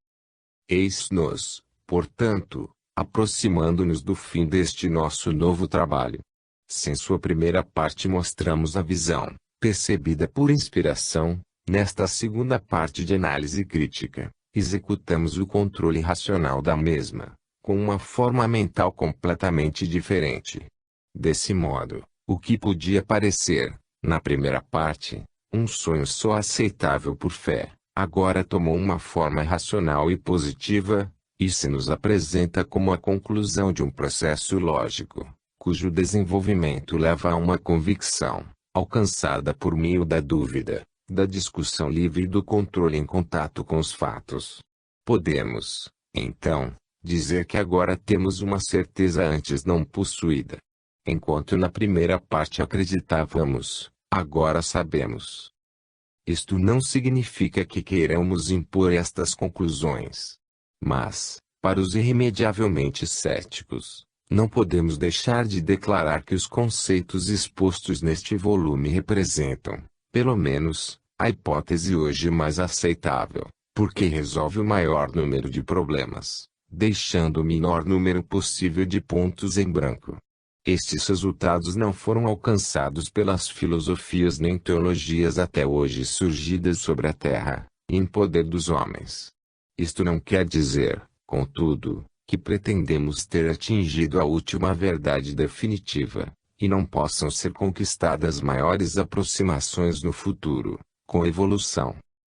Eis-nos, portanto, aproximando-nos do fim deste nosso novo trabalho. Se em sua primeira parte mostramos a visão, percebida por inspiração, nesta segunda parte de análise crítica, executamos o controle racional da mesma, com uma forma mental completamente diferente. Desse modo, o que podia parecer, na primeira parte, um sonho só aceitável por fé, agora tomou uma forma racional e positiva, e se nos apresenta como a conclusão de um processo lógico, cujo desenvolvimento leva a uma convicção, alcançada por meio da dúvida, da discussão livre e do controle em contato com os fatos. Podemos, então, dizer que agora temos uma certeza antes não possuída. Enquanto na primeira parte acreditávamos, agora sabemos. Isto não significa que queiramos impor estas conclusões. Mas, para os irremediavelmente céticos, não podemos deixar de declarar que os conceitos expostos neste volume representam, pelo menos, a hipótese hoje mais aceitável, porque resolve o maior número de problemas, deixando o menor número possível de pontos em branco. Estes resultados não foram alcançados pelas filosofias nem teologias até hoje surgidas sobre a terra, em poder dos homens. Isto não quer dizer, contudo, que pretendemos ter atingido a última verdade definitiva, e não possam ser conquistadas maiores aproximações no futuro, com evolução.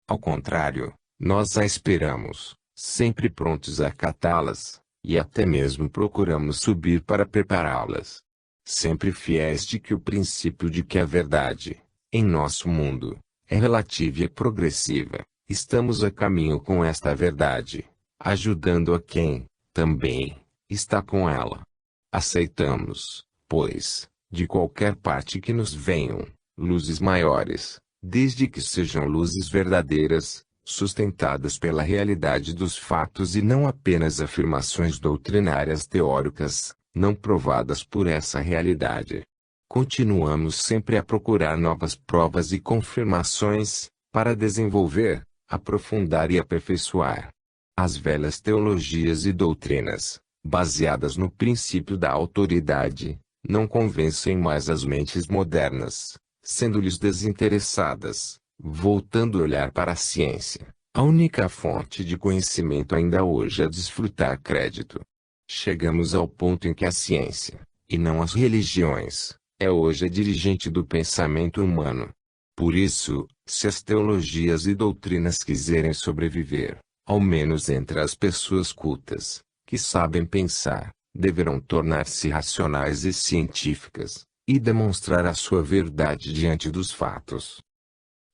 Ao contrário, nós a esperamos, sempre prontos a acatá-las, e até mesmo procuramos subir para prepará-las. Sempre fiéis de que o princípio de que a verdade, em nosso mundo, é relativa e progressiva, estamos a caminho com esta verdade, ajudando a quem, também, está com ela. Aceitamos, pois, de qualquer parte que nos venham, luzes maiores, desde que sejam luzes verdadeiras, sustentadas pela realidade dos fatos e não apenas afirmações doutrinárias teóricas, não provadas por essa realidade. Continuamos sempre a procurar novas provas e confirmações, para desenvolver, aprofundar e aperfeiçoar. As velhas teologias e doutrinas, baseadas no princípio da autoridade, não convencem mais as mentes modernas, sendo-lhes desinteressadas, voltando o olhar para a ciência, a única fonte de conhecimento ainda hoje a desfrutar crédito. Chegamos ao ponto em que a ciência, e não as religiões, é hoje a dirigente do pensamento humano. Por isso, se as teologias e doutrinas quiserem sobreviver, ao menos entre as pessoas cultas, que sabem pensar, deverão tornar-se racionais e científicas, e demonstrar a sua verdade diante dos fatos.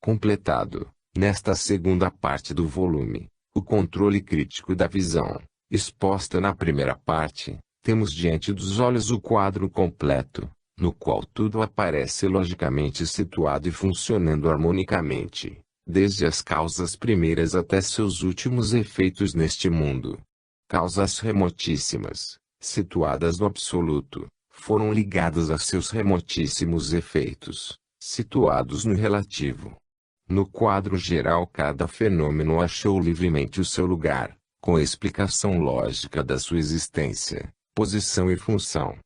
Completado, nesta segunda parte do volume, o controle crítico da visão, exposta na primeira parte, temos diante dos olhos o quadro completo, no qual tudo aparece logicamente situado e funcionando harmonicamente, desde as causas primeiras até seus últimos efeitos neste mundo. Causas remotíssimas, situadas no absoluto, foram ligadas a seus remotíssimos efeitos, situados no relativo. No quadro geral, cada fenômeno achou livremente o seu lugar, com a explicação lógica da sua existência, posição e função.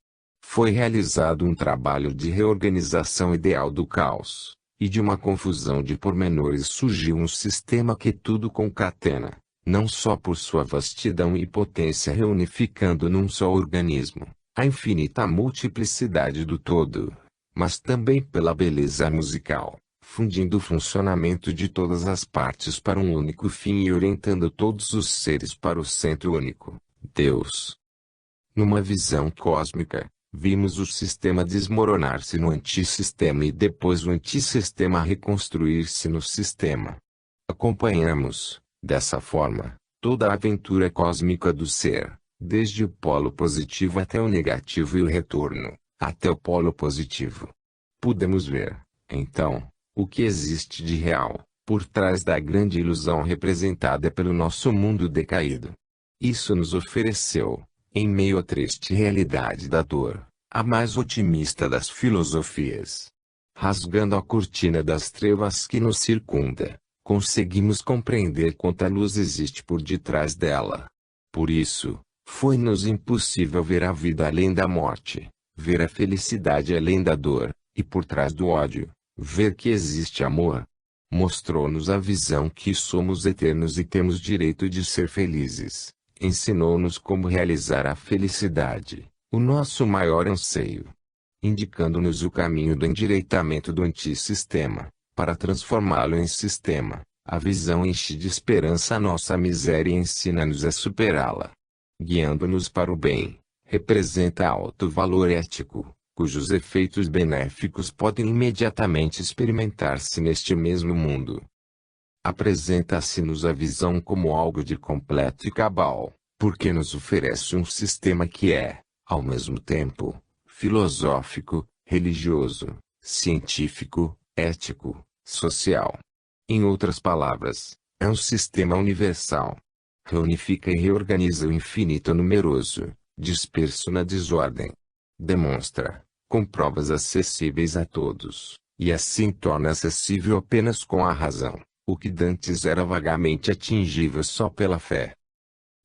Foi realizado um trabalho de reorganização ideal do caos, e de uma confusão de pormenores surgiu um sistema que tudo concatena, não só por sua vastidão e potência reunificando num só organismo, a infinita multiplicidade do todo, mas também pela beleza musical, fundindo o funcionamento de todas as partes para um único fim e orientando todos os seres para o centro único, Deus. Numa visão cósmica, vimos o sistema desmoronar-se no antissistema e depois o antissistema reconstruir-se no sistema. Acompanhamos, dessa forma, toda a aventura cósmica do ser, desde o polo positivo até o negativo e o retorno, até o polo positivo. Pudemos ver, então, o que existe de real, por trás da grande ilusão representada pelo nosso mundo decaído. Isso nos ofereceu, em meio à triste realidade da dor, a mais otimista das filosofias. Rasgando a cortina das trevas que nos circunda, conseguimos compreender quanta luz existe por detrás dela. Por isso, foi-nos impossível ver a vida além da morte, ver a felicidade além da dor, e por trás do ódio, ver que existe amor. Mostrou-nos a visão que somos eternos e temos direito de ser felizes. Ensinou-nos como realizar a felicidade, o nosso maior anseio. Indicando-nos o caminho do endireitamento do antissistema, para transformá-lo em sistema. A visão enche de esperança a nossa miséria e ensina-nos a superá-la. Guiando-nos para o bem, representa alto valor ético, cujos efeitos benéficos podem imediatamente experimentar-se neste mesmo mundo. Apresenta-se-nos a visão como algo de completo e cabal, porque nos oferece um sistema que é, ao mesmo tempo, filosófico, religioso, científico, ético, social. Em outras palavras, é um sistema universal. Reunifica e reorganiza o infinito numeroso, disperso na desordem. Demonstra, com provas acessíveis a todos, e assim torna acessível apenas com a razão, o que dantes era vagamente atingível só pela fé.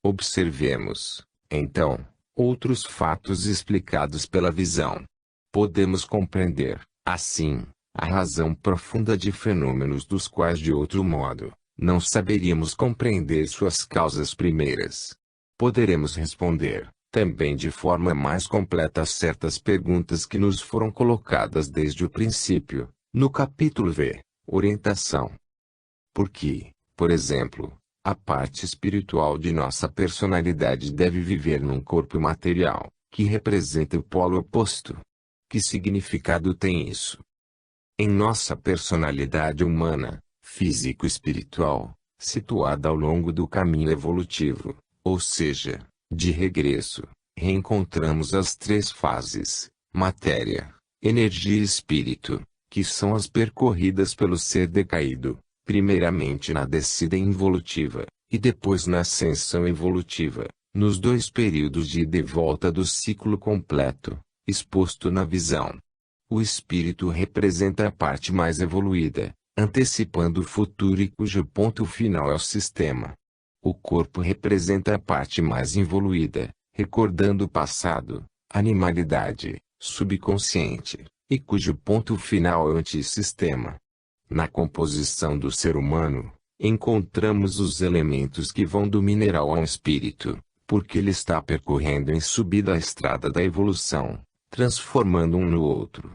Observemos, então, outros fatos explicados pela visão. Podemos compreender, assim, a razão profunda de fenômenos dos quais de outro modo, não saberíamos compreender suas causas primeiras. poderemos responder, também de forma mais completa, certas perguntas que nos foram colocadas desde o princípio, no capítulo V, Orientação. Por que, por exemplo, a parte espiritual de nossa personalidade deve viver num corpo material, que representa o polo oposto? Que significado tem isso? Em nossa personalidade humana, físico-espiritual, situada ao longo do caminho evolutivo, ou seja, de regresso, reencontramos as três fases: matéria, energia e espírito, que são as percorridas pelo ser decaído, primeiramente na descida involutiva, e depois na ascensão evolutiva, nos dois períodos de ida e volta do ciclo completo, exposto na visão. O espírito representa a parte mais evoluída, antecipando o futuro e cujo ponto final é o sistema. O corpo representa a parte mais involuída, recordando o passado, animalidade, subconsciente, e cujo ponto final é o antissistema. Na composição do ser humano, encontramos os elementos que vão do mineral ao espírito, porque ele está percorrendo em subida a estrada da evolução, transformando um no outro.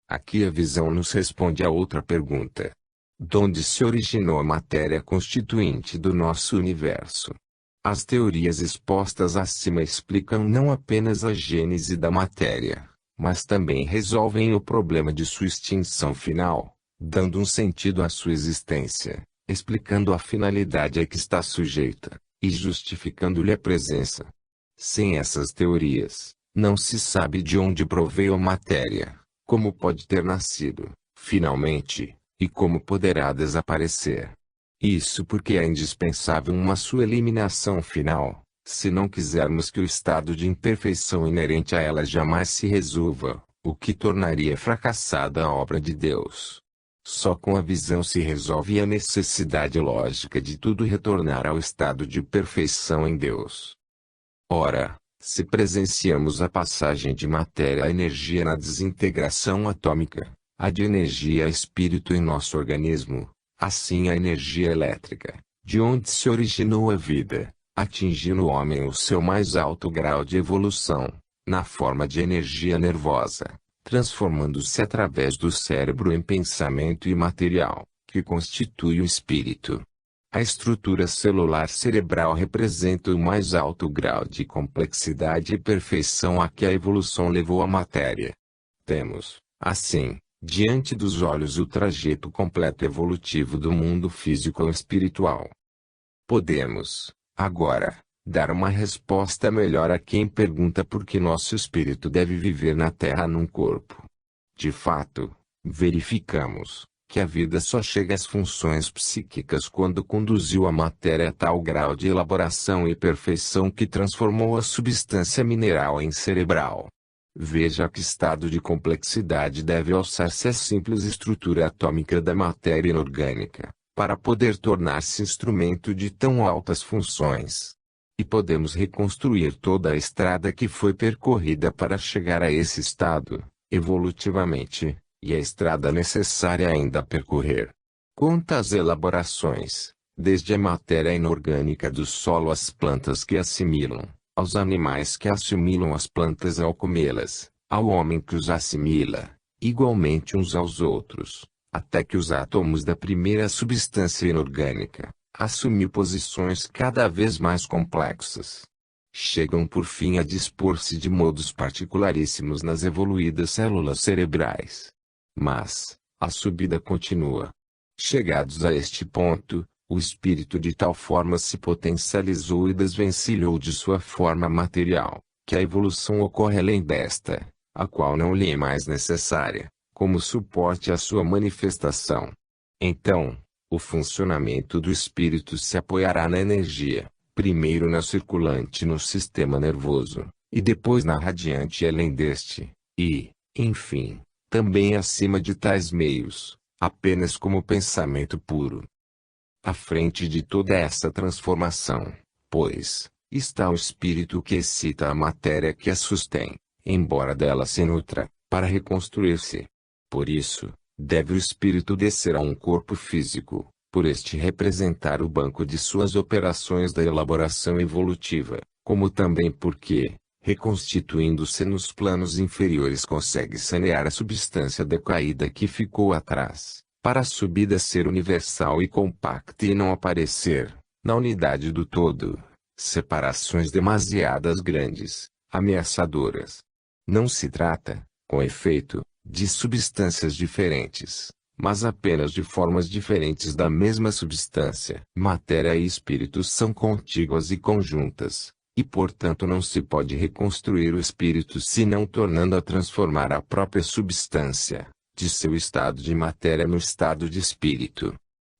Aqui a visão nos responde a outra pergunta: donde se originou a matéria constituinte do nosso universo? As teorias expostas acima explicam não apenas a gênese da matéria, mas também resolvem o problema de sua extinção final, dando um sentido à sua existência, explicando a finalidade a que está sujeita, e justificando-lhe a presença. Sem essas teorias, não se sabe de onde proveio a matéria, como pode ter nascido, finalmente, e como poderá desaparecer. Isso porque é indispensável uma sua eliminação final, se não quisermos que o estado de imperfeição inerente a ela jamais se resolva, o que tornaria fracassada a obra de Deus. Só com a visão se resolve a necessidade lógica de tudo retornar ao estado de perfeição em Deus. Ora, se presenciamos a passagem de matéria a energia na desintegração atômica, a de energia a espírito em nosso organismo, assim a energia elétrica, de onde se originou a vida, atingiu no homem o seu mais alto grau de evolução, na forma de energia nervosa, transformando-se através do cérebro em pensamento imaterial, que constitui o espírito. A estrutura celular cerebral representa o mais alto grau de complexidade e perfeição a que a evolução levou a matéria. Temos, assim, diante dos olhos o trajeto completo evolutivo do mundo físico ao espiritual. Podemos, agora, dar uma resposta melhor a quem pergunta por que nosso espírito deve viver na Terra num corpo. De fato, verificamos que a vida só chega às funções psíquicas quando conduziu a matéria a tal grau de elaboração e perfeição que transformou a substância mineral em cerebral. Veja a que estado de complexidade deve alçar-se a simples estrutura atômica da matéria inorgânica, para poder tornar-se instrumento de tão altas funções. E podemos reconstruir toda a estrada que foi percorrida para chegar a esse estado, evolutivamente, e a estrada necessária ainda a percorrer. Quantas elaborações, desde a matéria inorgânica do solo às plantas que assimilam, aos animais que assimilam as plantas ao comê-las, ao homem que os assimila, igualmente uns aos outros, até que os átomos da primeira substância inorgânica assumiu posições cada vez mais complexas. Chegam por fim a dispor-se de modos particularíssimos nas evoluídas células cerebrais. Mas, a subida continua. Chegados a este ponto, o espírito de tal forma se potencializou e desvencilhou de sua forma material, que a evolução ocorre além desta, a qual não lhe é mais necessária, como suporte à sua manifestação. Então, o funcionamento do espírito se apoiará na energia, primeiro na circulante no sistema nervoso, e depois na radiante além deste, e, enfim, também acima de tais meios, apenas como pensamento puro. À frente de toda essa transformação, pois, está o espírito que excita a matéria que a sustém, embora dela se nutra, para reconstruir-se. Por isso, deve o espírito descer a um corpo físico, por este representar o banco de suas operações da elaboração evolutiva, como também porque, reconstituindo-se nos planos inferiores, consegue sanear a substância decaída que ficou atrás, para a subida ser universal e compacta e não aparecer, na unidade do todo, separações demasiadas grandes, ameaçadoras. Não se trata, com efeito, de substâncias diferentes, mas apenas de formas diferentes da mesma substância. Matéria e espírito são contíguas e conjuntas, e portanto não se pode reconstruir o espírito senão tornando a transformar a própria substância, de seu estado de matéria no estado de espírito.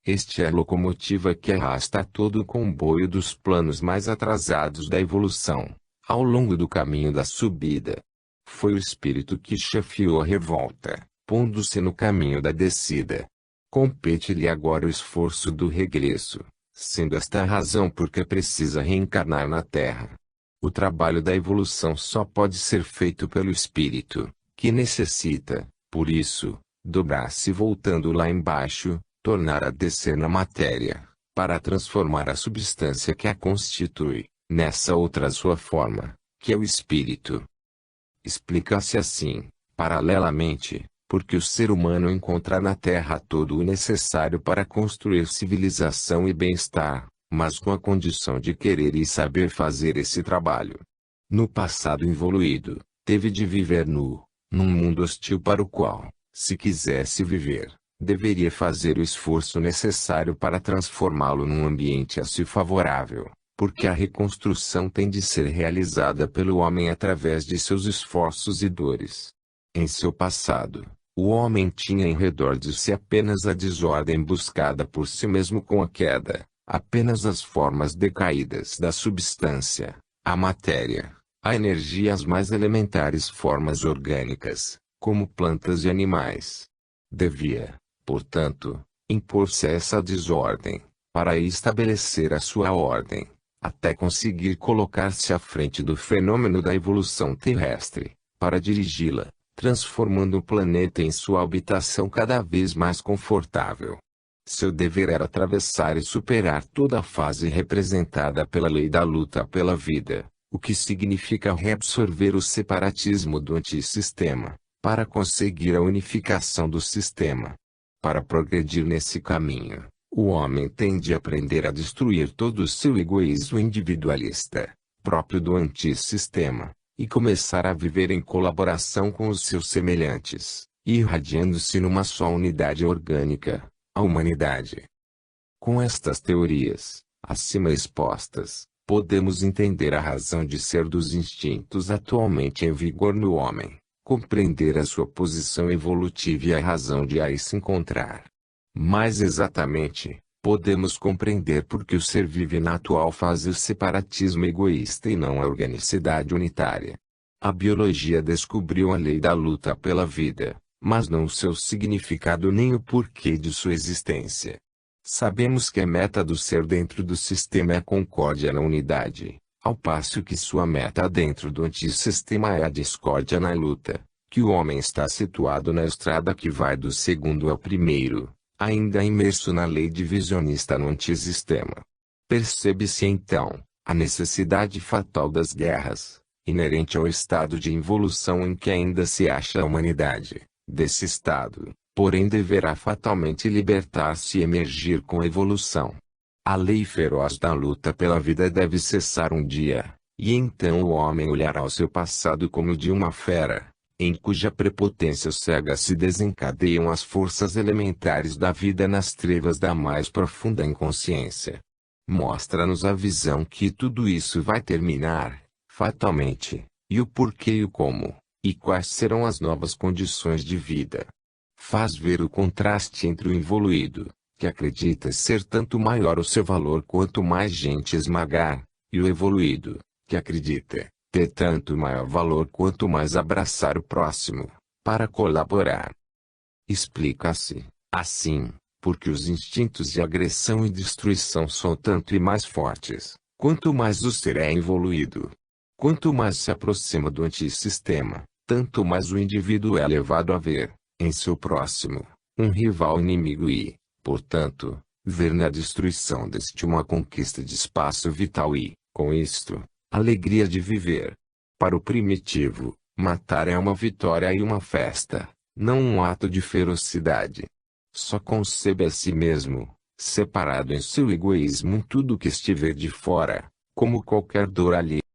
Este é a locomotiva que arrasta todo o comboio dos planos mais atrasados da evolução, ao longo do caminho da subida. Foi o espírito que chefiou a revolta, pondo-se no caminho da descida. Compete-lhe agora o esforço do regresso, sendo esta a razão porque precisa reencarnar na Terra. O trabalho da evolução só pode ser feito pelo espírito, que necessita, por isso, dobrar-se voltando lá embaixo, tornar a descer na matéria, para transformar a substância que a constitui, nessa outra sua forma, que é o espírito. Explica-se assim, paralelamente, porque o ser humano encontra na Terra todo o necessário para construir civilização e bem-estar, mas com a condição de querer e saber fazer esse trabalho. No passado evoluído, teve de viver num mundo hostil para o qual, se quisesse viver, deveria fazer o esforço necessário para transformá-lo num ambiente a si favorável, porque a reconstrução tem de ser realizada pelo homem através de seus esforços e dores. Em seu passado, o homem tinha em redor de si apenas a desordem buscada por si mesmo com a queda, apenas as formas decaídas da substância, a matéria, a energia e as mais elementares formas orgânicas, como plantas e animais. Devia, portanto, impor-se a essa desordem, para estabelecer a sua ordem, até conseguir colocar-se à frente do fenômeno da evolução terrestre, para dirigi-la, transformando o planeta em sua habitação cada vez mais confortável. Seu dever era atravessar e superar toda a fase representada pela lei da luta pela vida, o que significa reabsorver o separatismo do antissistema, para conseguir a unificação do sistema. Para progredir nesse caminho, o homem tem de aprender a destruir todo o seu egoísmo individualista, próprio do antissistema, e começar a viver em colaboração com os seus semelhantes, irradiando-se numa só unidade orgânica, a humanidade. Com estas teorias, acima expostas, podemos entender a razão de ser dos instintos atualmente em vigor no homem, compreender a sua posição evolutiva e a razão de aí se encontrar. Mais exatamente, podemos compreender por que o ser vive na atual fase o separatismo egoísta e não a organicidade unitária. A biologia descobriu a lei da luta pela vida, mas não o seu significado nem o porquê de sua existência. Sabemos que a meta do ser dentro do sistema é a concórdia na unidade, ao passo que sua meta dentro do antissistema é a discórdia na luta, que o homem está situado na estrada que vai do segundo ao primeiro, ainda imerso na lei divisionista no antissistema. Percebe-se então a necessidade fatal das guerras, inerente ao estado de involução em que ainda se acha a humanidade. Desse estado, porém, deverá fatalmente libertar-se e emergir com a evolução. A lei feroz da luta pela vida deve cessar um dia, e então o homem olhará o seu passado como o de uma fera, em cuja prepotência cega se desencadeiam as forças elementares da vida nas trevas da mais profunda inconsciência. Mostra-nos a visão que tudo isso vai terminar, fatalmente, e o porquê e o como, e quais serão as novas condições de vida. Faz ver o contraste entre o evoluído, que acredita ser tanto maior o seu valor quanto mais gente esmagar, e o evoluído, que acredita ter tanto maior valor quanto mais abraçar o próximo, para colaborar. Explica-se, assim, porque os instintos de agressão e destruição são tanto e mais fortes, quanto mais o ser é evoluído. Quanto mais se aproxima do antissistema, tanto mais o indivíduo é levado a ver, em seu próximo, um rival inimigo e, portanto, Ver na destruição deste uma conquista de espaço vital e, com isto, alegria de viver. Para o primitivo, matar é uma vitória e uma festa, não um ato de ferocidade. Só concebe a si mesmo, separado em seu egoísmo tudo que estiver de fora, como qualquer dor alheia.